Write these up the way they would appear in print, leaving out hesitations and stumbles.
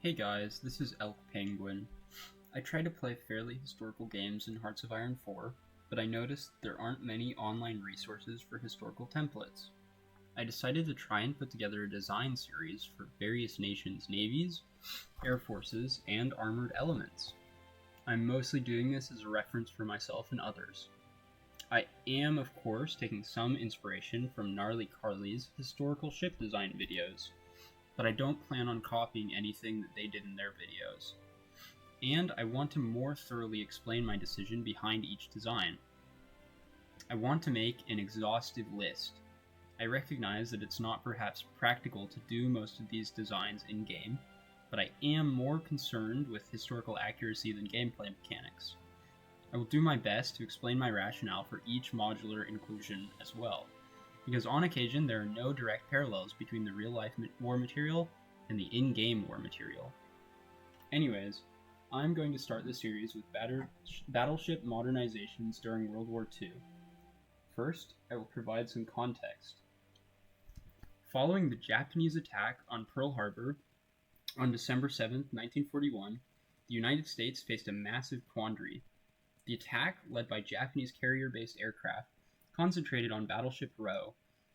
Hey guys, this is Elk Penguin. I try to play fairly historical games in Hearts of Iron 4, but I noticed there aren't many online resources for historical templates. I decided to try and put together a design series for various nations' navies, air forces, and armored elements. I'm mostly doing this as a reference for myself and others. I am, of course, taking some inspiration from Gnarly Carly's historical ship design videos, but I don't plan on copying anything that they did in their videos. And I want to more thoroughly explain my decision behind each design. I want to make an exhaustive list. I recognize that it's not perhaps practical to do most of these designs in-game, but I am more concerned with historical accuracy than gameplay mechanics. I will do my best to explain my rationale for each modular inclusion as well, because on occasion there are no direct parallels between the real-life war material and the in-game war material. Anyways, I'm going to start the series with battleship modernizations during World War II. First, I will provide some context. Following the Japanese attack on Pearl Harbor on December 7, 1941, the United States faced a massive quandary. The attack, led by Japanese carrier-based aircraft, concentrated on Battleship Row,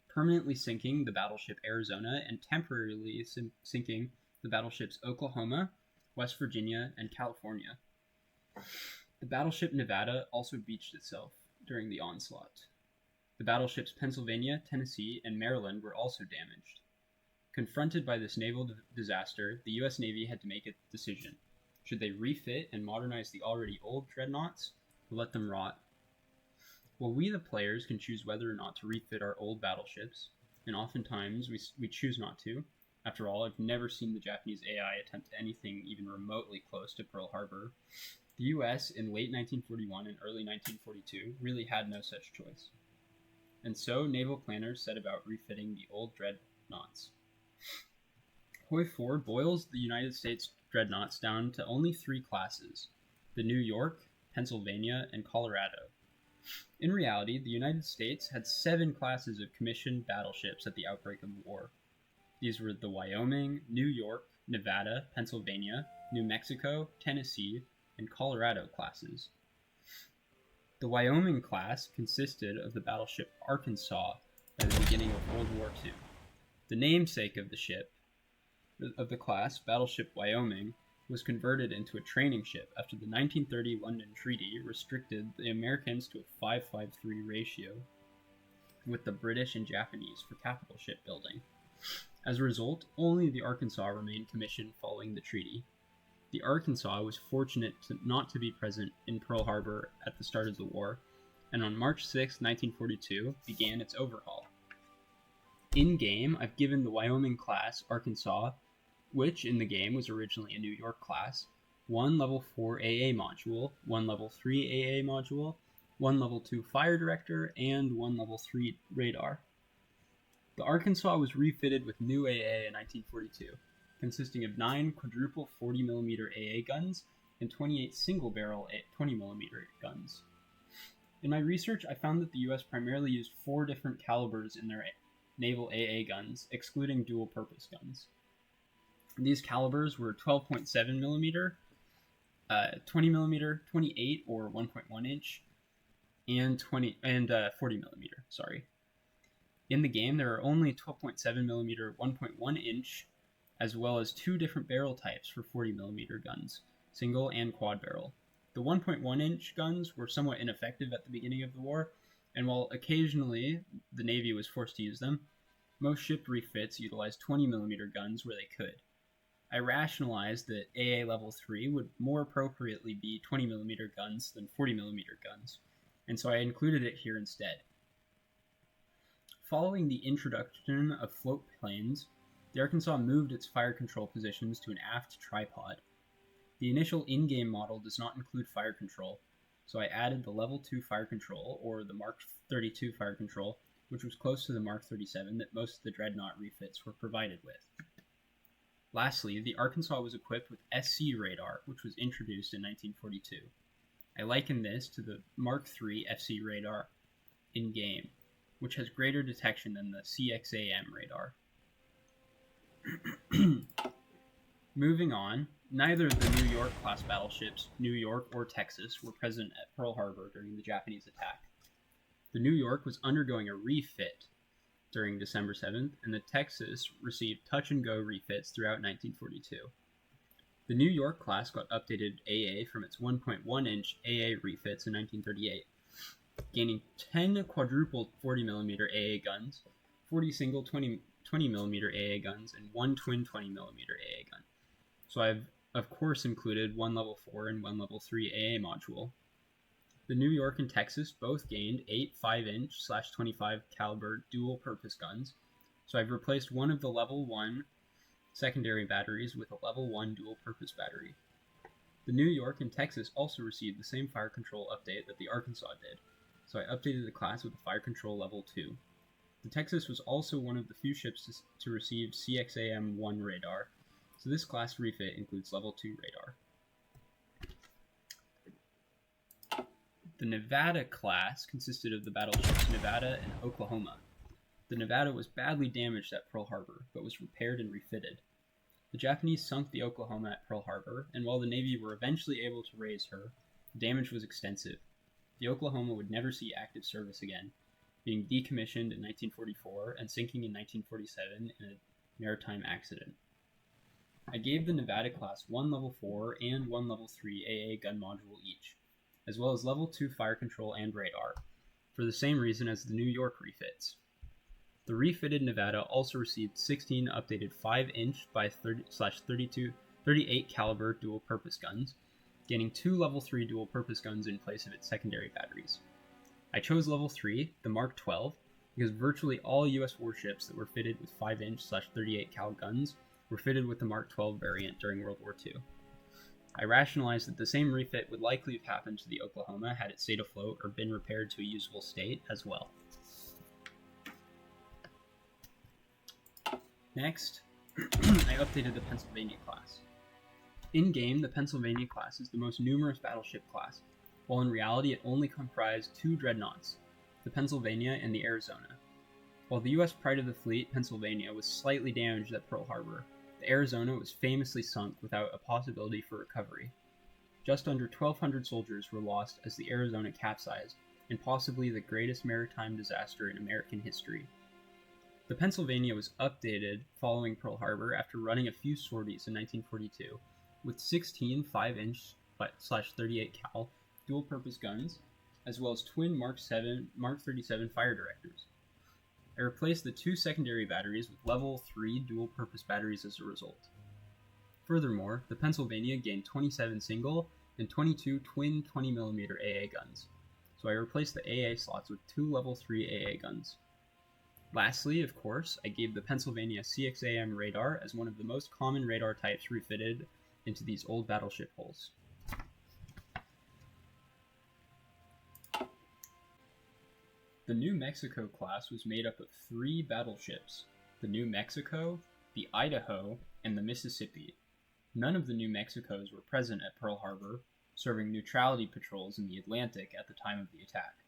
permanently sinking the battleship Arizona and temporarily sinking the battleships Oklahoma, West Virginia, and California. The battleship Nevada also beached itself during the onslaught. The battleships Pennsylvania, Tennessee, and Maryland were also damaged. Confronted by this naval disaster, the U.S. Navy had to make a decision. Should they refit and modernize the already old dreadnoughts, or let them rot? Well, we the players can choose whether or not to refit our old battleships, and oftentimes we choose not to. After all, I've never seen the Japanese AI attempt anything even remotely close to Pearl Harbor. The US in late 1941 and early 1942 really had no such choice. And so naval planners set about refitting the old dreadnoughts. HOI4 boils the United States dreadnoughts down to only three classes: the New York, Pennsylvania, and Colorado. In reality, the United States had 7 classes of commissioned battleships at the outbreak of the war. These were the Wyoming, New York, Nevada, Pennsylvania, New Mexico, Tennessee, and Colorado classes. The Wyoming class consisted of the battleship Arkansas by the beginning of World War II. The namesake of the class, Battleship Wyoming, was converted into a training ship after the 1930 London Treaty restricted the Americans to a 5-5-3 ratio with the British and Japanese for capital shipbuilding. As a result, only the Arkansas remained commissioned following the treaty. The Arkansas was fortunate not to be present in Pearl Harbor at the start of the war, and on March 6, 1942, began its overhaul. In-game, I've given the Wyoming class Arkansas, which in the game was originally a New York class, 1 level 4 AA module, 1 level 3 AA module, 1 level 2 fire director, and 1 level 3 radar. The Arkansas was refitted with new AA in 1942, consisting of 9 quadruple 40mm AA guns and 28 single-barrel 20mm guns. In my research, I found that the US primarily used 4 different calibers in their naval AA guns, excluding dual-purpose guns. These calibers were 12.7mm, 20mm, 28 or 1.1 inch, and 40mm. In the game, there are only 12.7mm, 1.1 inch, as well as 2 different barrel types for 40mm guns, single and quad barrel. The 1.1 inch guns were somewhat ineffective at the beginning of the war, and while occasionally the Navy was forced to use them, most ship refits utilized 20mm guns where they could. I rationalized that AA level 3 would more appropriately be 20mm guns than 40mm guns, and so I included it here instead. Following the introduction of float planes, the Arkansas moved its fire control positions to an aft tripod. The initial in-game model does not include fire control, so I added the level 2 fire control, or the Mark 32 fire control, which was close to the Mark 37 that most of the dreadnought refits were provided with. Lastly, the Arkansas was equipped with SC radar, which was introduced in 1942. I liken this to the Mark III FC radar in-game, which has greater detection than the CXAM radar. Moving on, neither of the New York class battleships, New York or Texas, were present at Pearl Harbor during the Japanese attack. The New York was undergoing a refit during December 7th, and the Texas received touch-and-go refits throughout 1942. The New York class got updated AA from its 1.1-inch AA refits in 1938, gaining 10 quadruple 40mm AA guns, 40 single 20mm AA guns, and 1 twin 20mm AA gun. So I've, of course, included one level 4 and one level 3 AA module. The New York and Texas both gained 8 5-inch/25 caliber dual-purpose guns, so I've replaced one of the level 1 secondary batteries with a level 1 dual-purpose battery. The New York and Texas also received the same fire control update that the Arkansas did, so I updated the class with a fire control level 2. The Texas was also one of the few ships to receive CXAM-1 radar, so this class refit includes level 2 radar. The Nevada class consisted of the battleships Nevada and Oklahoma. The Nevada was badly damaged at Pearl Harbor, but was repaired and refitted. The Japanese sunk the Oklahoma at Pearl Harbor, and while the Navy were eventually able to raise her, the damage was extensive. The Oklahoma would never see active service again, being decommissioned in 1944 and sinking in 1947 in a maritime accident. I gave the Nevada class one level 4 and one level 3 AA gun module each, as well as level 2 fire control and radar, for the same reason as the New York refits. The refitted Nevada also received 16 updated 5-inch by 38 caliber dual-purpose guns, gaining 2 level 3 dual-purpose guns in place of its secondary batteries. I chose level 3, the Mark 12, because virtually all US warships that were fitted with 5-inch/38 cal guns were fitted with the Mark 12 variant during World War II. I rationalized that the same refit would likely have happened to the Oklahoma had it stayed afloat or been repaired to a usable state as well. Next, I updated the Pennsylvania class. In-game, the Pennsylvania class is the most numerous battleship class, while in reality it only comprised 2 dreadnoughts, the Pennsylvania and the Arizona. While the US pride of the fleet, Pennsylvania, was slightly damaged at Pearl Harbor, the Arizona was famously sunk without a possibility for recovery. Just under 1,200 soldiers were lost as the Arizona capsized, in possibly the greatest maritime disaster in American history. The Pennsylvania was updated following Pearl Harbor after running a few sorties in 1942, with 16 5-inch/38 cal dual-purpose guns, as well as twin Mark 37 fire directors. I replaced the 2 secondary batteries with level 3 dual-purpose batteries as a result. Furthermore, the Pennsylvania gained 27 single and 22 twin 20mm AA guns, so I replaced the AA slots with 2 level 3 AA guns. Lastly, of course, I gave the Pennsylvania CXAM radar as one of the most common radar types refitted into these old battleship hulls. The New Mexico class was made up of 3 battleships, the New Mexico, the Idaho, and the Mississippi. None of the New Mexicos were present at Pearl Harbor, serving neutrality patrols in the Atlantic at the time of the attack.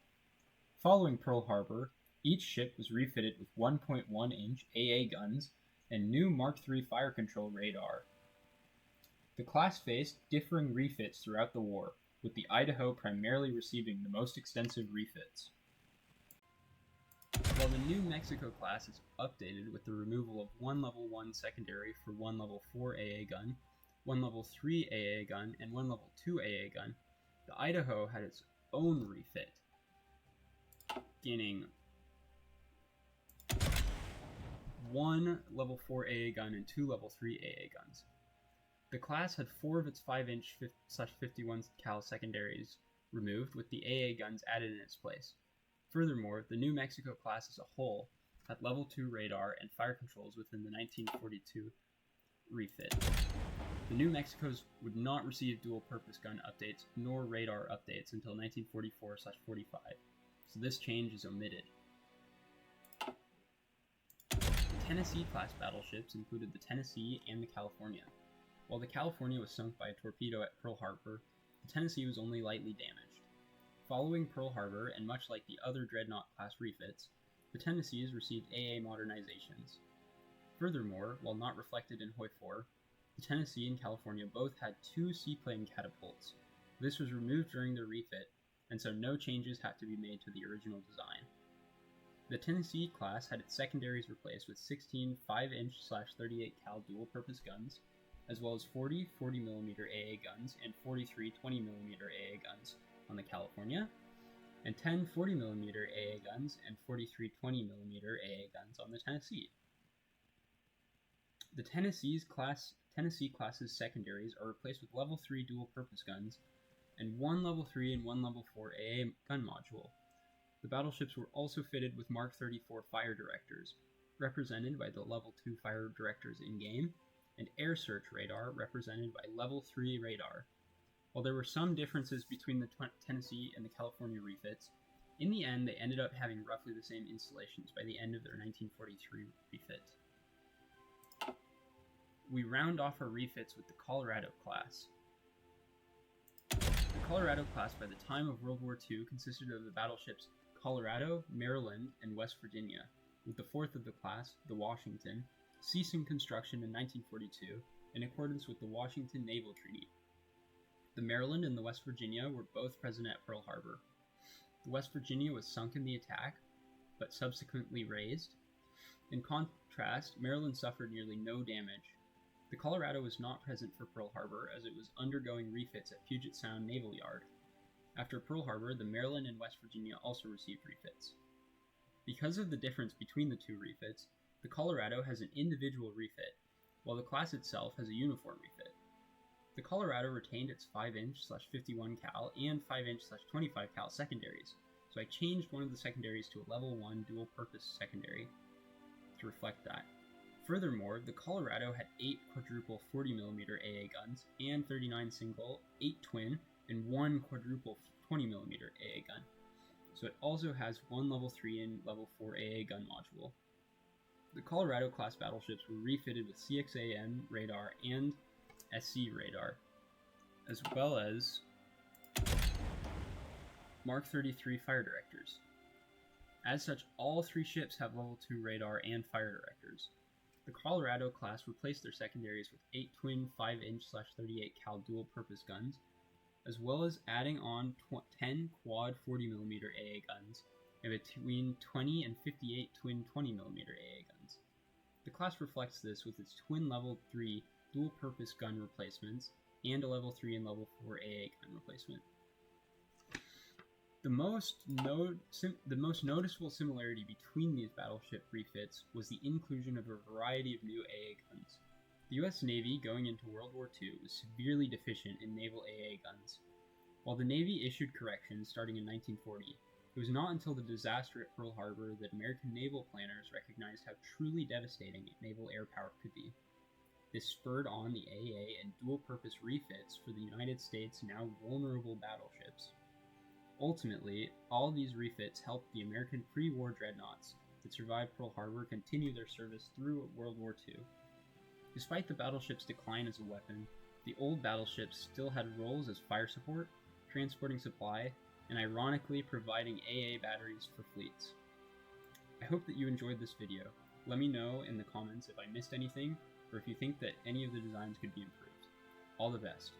Following Pearl Harbor, each ship was refitted with 1.1-inch AA guns and new Mark III fire control radar. The class faced differing refits throughout the war, with the Idaho primarily receiving the most extensive refits. While the New Mexico class is updated with the removal of one level 1 secondary for one level 4 AA gun, one level 3 AA gun, and one level 2 AA gun, the Idaho had its own refit, gaining 1 level 4 AA gun and 2 level 3 AA guns. The class had 4 of its 5-inch/51 cal secondaries removed, with the AA guns added in its place. Furthermore, the New Mexico class as a whole had level 2 radar and fire controls within the 1942 refit. The New Mexicos would not receive dual-purpose gun updates nor radar updates until 1944/45, so this change is omitted. The Tennessee-class battleships included the Tennessee and the California. While the California was sunk by a torpedo at Pearl Harbor, the Tennessee was only lightly damaged. Following Pearl Harbor, and much like the other Dreadnought-class refits, the Tennessees received AA modernizations. Furthermore, while not reflected in HOI4, The Tennessee and California both had 2 seaplane catapults. This was removed during the refit, and so no changes had to be made to the original design. The Tennessee class had its secondaries replaced with 16 5-inch/38 cal dual-purpose guns, as well as 40 40mm AA guns and 43 20mm AA guns on the California, and 10 40mm AA guns and 43 20mm AA guns on the Tennessee. The Tennessee class's secondaries are replaced with level 3 dual-purpose guns and 1 level 3 and 1 level 4 AA gun module. The battleships were also fitted with Mark 34 fire directors, represented by the level 2 fire directors in-game, and air search radar, represented by level 3 radar. While there were some differences between the Tennessee and the California refits, in the end they ended up having roughly the same installations by the end of their 1943 refit. We round off our refits with the Colorado class. The Colorado class by the time of World War II consisted of the battleships Colorado, Maryland, and West Virginia, with the fourth of the class, the Washington, ceasing construction in 1942 in accordance with the Washington Naval Treaty. The Maryland and the West Virginia were both present at Pearl Harbor. The West Virginia was sunk in the attack, but subsequently raised. In contrast, Maryland suffered nearly no damage. The Colorado was not present for Pearl Harbor as it was undergoing refits at Puget Sound Naval Yard. After Pearl Harbor, the Maryland and West Virginia also received refits. Because of the difference between the two refits, the Colorado has an individual refit, while the class itself has a uniform refit. The Colorado retained its 5-inch/51 cal and 5-inch/25 cal secondaries, so I changed one of the secondaries to a level 1 dual-purpose secondary to reflect that. Furthermore, the Colorado had 8 quadruple 40mm AA guns and 39 single, 8 twin, and 1 quadruple 20mm AA gun, so it also has 1 level 3 and level 4 AA gun module. The Colorado class battleships were refitted with CXAM radar and SC radar, as well as Mark 33 fire directors. As such, all 3 ships have level 2 radar and fire directors. The Colorado class replaced their secondaries with 8 twin 5-inch/38 cal dual-purpose guns, as well as adding on 10 quad 40mm AA guns and between 20 and 58 twin 20mm AA guns. The class reflects this with its twin level 3 dual-purpose gun replacements and a level 3 and level 4 AA gun replacement. The most noticeable similarity between these battleship refits was the inclusion of a variety of new AA guns. The U.S. Navy, going into World War II, was severely deficient in naval AA guns. While the Navy issued corrections starting in 1940, it was not until the disaster at Pearl Harbor that American naval planners recognized how truly devastating naval air power could be. This spurred on the AA and dual-purpose refits for the United States' now vulnerable battleships. Ultimately, all these refits helped the American pre-war dreadnoughts that survived Pearl Harbor continue their service through World War II. Despite the battleship's decline as a weapon, the old battleships still had roles as fire support, transporting supply, and ironically providing AA batteries for fleets. I hope that you enjoyed this video. Let me know in the comments if I missed anything, or if you think that any of the designs could be improved. All the best.